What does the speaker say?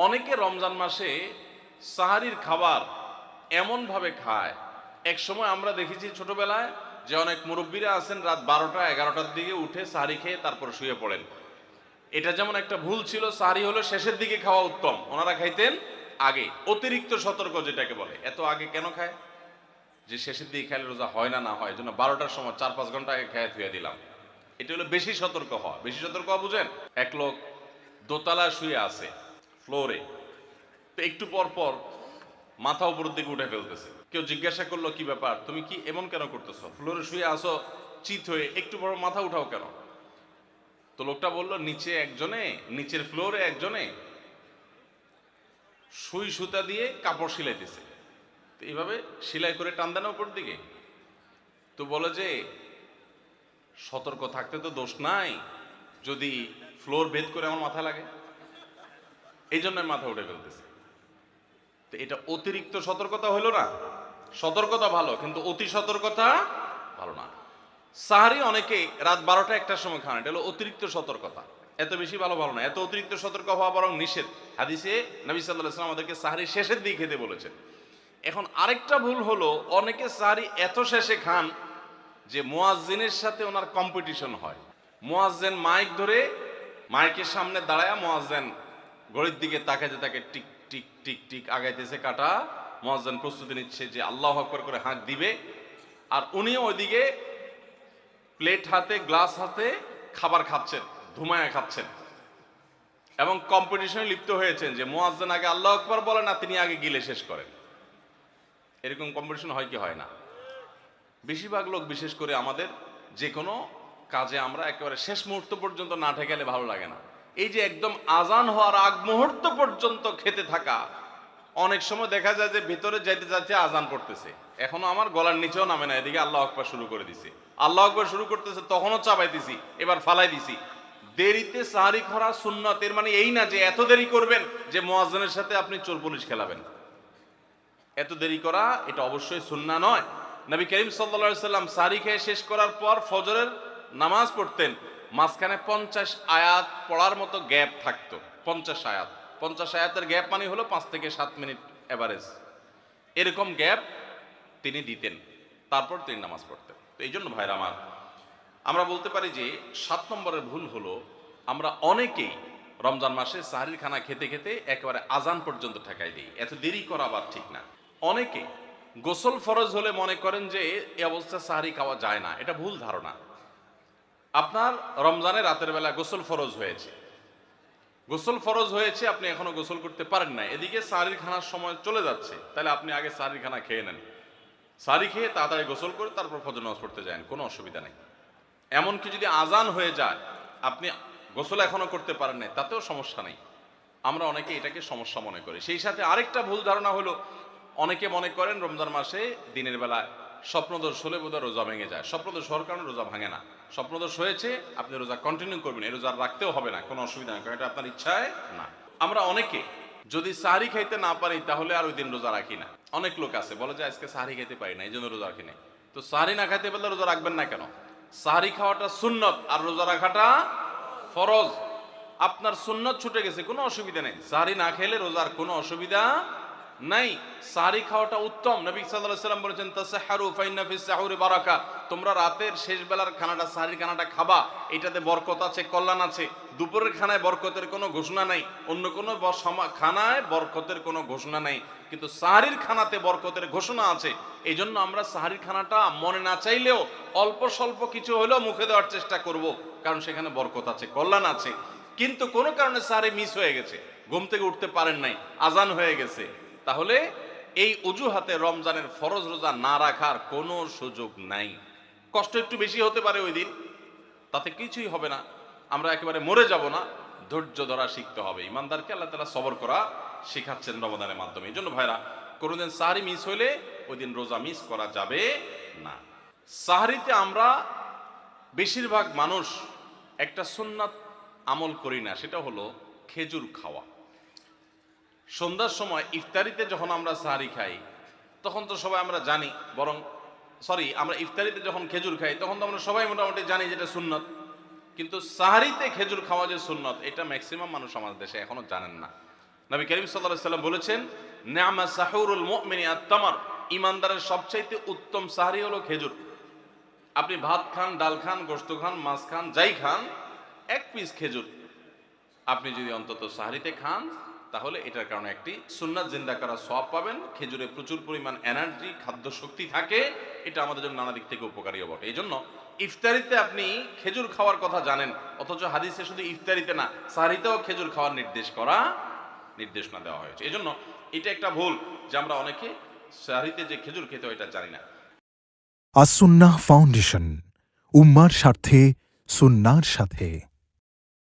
অনেকে রমজান মাসে সাহারির খাবার এমনভাবে খায়, এক সময় আমরা দেখেছি ছোটবেলায় যে অনেক মুরব্বীরা আছেন রাত 12টা-11টার দিকে উঠে সাহারি খেয়ে তারপর শুয়ে পড়েন। এটা যেমন একটা ভুল ছিল, সাহারি হলো শেষের দিকে খাওয়া উত্তম, ওনারা খাইতেন আগে। অতিরিক্ত সতর্ক যেটাকে বলে, এত আগে কেন খায়? যে শেষের দিকে খাইলে রোজা হয় না, না হয় জন্য 12টার সময় 4-5 ঘন্টা আগে খেয়ে ধুয়ে দিলাম। এটা হলো বেশি সতর্ক হওয়া। বেশি সতর্ক হওয়া বুঝেন? এক লোক দোতলা শুয়ে আছে ফ্লোরে, তো একটু পর পর মাথা উপরের দিকে উঠে ফেলতেছে। কেউ জিজ্ঞাসা করলো কি ব্যাপার, তুমি কি এমন কেন করতেছো? ফ্লোরে শুয়ে আসো চিত হয়ে, একটু বড় মাথা উঠাও কেন? তো লোকটা বলল, নিচের ফ্লোরে একজনে সুই সুতা দিয়ে কাপড় সিলাইতেছে, তো এইভাবে সেলাই করে টান দেন উপর দিকে। তো বলে যে সতর্ক থাকতে তো দোষ নাই, যদি ফ্লোর ভেদ করে আমার মাথা লাগে, এই জন্য মাথা উঠে ফেলতেছে। তো এটা অতিরিক্ত সতর্কতা হলো না? সতর্কতা ভালো, কিন্তু অতি সতর্কতা ভালো না। সাহারি অনেকে রাত 12টা-1টার সময় খান, এটা হলো অতিরিক্ত সতর্কতা। এত বেশি ভালো না, এত অতিরিক্ত সতর্ক হওয়া বরং নিষেধ। হাদিসে নবী সাল্লাল্লাহু আলাইহি ওয়াসাল্লাম আমাদেরকে সাহারি শেষের দিকে খেতে বলেছেন। এখন আরেকটা ভুল হলো, অনেকে সাহারি এত শেষে খান যে মুয়াজ্জিনের সাথে ওনার কম্পিটিশন হয়। মুয়াজ্জিন মাইক ধরে মাইকের সামনে দাঁড়ায়, মুয়াজ্জিন ঘড়ির দিকে তাকাইতে থাকে, টিক টিক টিক টিক আগাইতেছে কাটা। মুয়াজ্জিন প্রস্তুতি নিচ্ছে যে আল্লাহু আকবার করে হাঁক দিবে, আর উনিও ওইদিকে প্লেট হাতে গ্লাস হাতে খাবার খাচ্ছেন, ধুমায়া খাচ্ছেন, এবং কম্পিটিশনে লিপ্ত হয়েছেন যে মুয়াজ্জিন আগে আল্লাহু আকবার বলে না, তিনি আগে গিলে শেষ করেন। এরকম কম্পিটিশন হয় কি হয় না? বেশিরভাগ লোক, বিশেষ করে আমাদের যে কোনো কাজে আমরা একেবারে শেষ মুহূর্ত পর্যন্ত না ঠেকালে ভালো লাগে না। এই যে একদম আজান হওয়ার আগ মুহূর্ত পর্যন্ত খেতে থাকা, অনেক সময় দেখা যায় যে ভিতরে যাইতে যাচ্ছে আজান পড়তেছে, এখনো আমার গলার নিচেও নামে না, এদিকে আল্লাহ আকবার শুরু করে দিছি, আল্লাহ আকবার শুরু করতেছে, তখনও চাপাইতেছি, এবার ফালাই দিছি। দেরিতে সাহারি খাওয়া সুন্নাত, এর মানে এই না যে এত দেরি করবেন যে মুয়াজ্জিনের সাথে আপনি চোর পুলিশ খেলাবেন। এত দেরি করা এটা অবশ্যই সুন্নাহ নয়। নবী করিম সাল্লাল্লাহু আলাইহি সাল্লাম সাহারি খেয়ে শেষ করার পর ফজরের নামাজ পড়তেন, মাঝখানে 50 আয়াত পড়ার মতো গ্যাপ থাকতো। 50 আয়াত, 50 আয়াতের গ্যাপ মানে হলো 5 থেকে 7 মিনিট এভারেজ, এরকম গ্যাপ তিনি দিতেন, তারপর তিনি নামাজ পড়তেন। তো এই জন্য ভাইরা আমার, আমরা বলতে পারি যে 7 নম্বরের ভুল হলো, আমরা অনেকেই রমজান মাসে সাহারির খানা খেতে খেতে একেবারে আজান পর্যন্ত ঠেকাই দিই। এত দেরি করা আবার ঠিক না। অনেকে গোসল ফরজ হলে মনে করেন যে এই অবস্থা সাহারি খাওয়া যায় না, এটা ভুল ধারণা। আপনার রমজানে রাতের বেলা গোসল ফরজ হয়েছে, আপনি এখনো গোসল করতে পারেন না, এদিকে সাহারির খানার সময় চলে যাচ্ছে, তাহলে আপনি আগে সাহারির খানা খেয়ে নেন, সাহারি খেয়ে তাড়াতাড়ি গোসল করে তারপর ফজর নামাজ পড়তে যান, কোনো অসুবিধা নেই। এমনকি যদি আজান হয়ে যায়, আপনি গোসল এখনো করতে পারেন না, তাতেও সমস্যা নেই। আমরা অনেকে এটাকে সমস্যা মনে করি। সেই সাথে আরেকটা ভুল ধারণা হলো, অনেকে মনে করেন রমজান মাসে দিনের বেলা স্বপ্নদোষ হলে বোধহয় রোজা ভেঙে যায়। স্বপ্নদোষ হওয়ার কারণে রোজা ভাঙে না। স্বপ্নদোষ হয়েছে, আপনি রোজা কন্টিনিউ করবেন, এই রোজা রাখতেও হবে না, কোনো অসুবিধা নেই, কারণ এটা আপনার ইচ্ছায় না। আমরা অনেকে যদি সাহারি খাইতে না পারি তাহলে আর ওই দিন রোজা রাখি না। অনেক লোক আছে বলে যে আজকে সাহারি খাইতে পারি না, এই জন্য রোজা রাখি না। তো সাহারি না খাইতে পারলে রোজা রাখবেন না কেন? সাহারি খাওয়াটা সুন্নত আর রোজা রাখাটা ফরজ। আপনার সুন্নত ছুটে গেছে, কোনো অসুবিধা নেই, সাহারি না খেলে রোজার কোনো অসুবিধা নাই। সাহারি খাওয়াটা উত্তম। নবী সাল্লাল্লাহু আলাইহি ওয়াসাল্লাম বলেছেন, তাসাহহারু ফাইন্না ফিস সাহুরি বারাকা, তোমরা রাতের শেষ বেলার খানাটা, সাহারির খানাটা খাবা, এটাতে বরকত আছে, কল্যাণ আছে। দুপুরের খানায় বরকতের কোনো ঘোষণা নাই, অন্য কোনো খানায় বরকতের কোনো ঘোষণা নাই, কিন্তু সাহারির খানাতে বরকতের ঘোষণা আছে। এই জন্য আমরা সাহারির খানাটা মনে না চাইলেও অল্প স্বল্প কিছু হলেও মুখে দেওয়ার চেষ্টা করব, কারণ সেখানে বরকত আছে, কল্যাণ আছে। কিন্তু কোনো কারণে সাহারি মিস হয়ে গেছে, ঘুম থেকে উঠতে পারেন নাই, আজান হয়ে গেছে, তাহলে এই অজুহাতে রমজানের ফরজ রোজা না রাখার কোনো সুযোগ নাই। কষ্ট একটু বেশি হতে পারে ওই দিন, তাতে কিছুই হবে না, আমরা একেবারে মরে যাব না। ধৈর্য ধরা শিখতে হবে। ইমানদারকে আল্লাহ তাআলা সবর করা শিখাচ্ছেন রমজানের মাধ্যমে। এই জন্য ভাইরা, কোনোদিন সাহারি মিস হইলে ওই দিন রোজা মিস করা যাবে না। সাহারিতে আমরা বেশিরভাগ মানুষ একটা সুন্নাত আমল করি না, সেটা হলো খেজুর খাওয়া। সন্ধ্যার সময় ইফতারিতে যখন আমরা সাহারি খাই, তখন তো সবাই আমরা জানি, আমরা ইফতারিতে যখন খেজুর খাই তখন তো আমরা সবাই মোটামুটি জানি যেটা সুন্নত। কিন্তু সাহারিতে খেজুর খাওয়া যে সুন্নত, এটা ম্যাক্সিমাম মানুষ আমাদের দেশে এখনো জানেন না। নবী করিম সাল্লাল্লাহু আলাইহি সাল্লাম বলেছেন, নি'মা সাহুরুল মুমিনি আত-তামার, ঈমানদারের সবচাইতে উত্তম সাহরি হলো খেজুর। আপনি ভাত খান, ডাল খান, গোশত খান, মাছ খান, যাই খান, এক পিস খেজুর আপনি যদি অন্তত সাহরিতে খান, তাহলে এটার কারণে একটি সুন্নাত জিন্দা করা সওয়াব পাবেন। খেজুরে প্রচুর পরিমাণ এনার্জি, খাদ্য শক্তি থাকে, এটা আমাদের জন্য নানা দিক থেকে উপকারীও বটে। এই জন্য ইফতারিতে আপনি খেজুর খাওয়ার কথা জানেন, অথচ হাদিসে শুধু ইফতারিতে না, সাহরিতেও খেজুর খাওয়ার নির্দেশনা দেওয়া হয়েছে। এই জন্য এটা একটা ভুল যে আমরা অনেকে সাহরিতে যে খেজুর খেতে হয় এটা জানি না। আস-সুন্নাহ ফাউন্ডেশন, উম্মার স্বার্থে সুন্নাহর সাথে।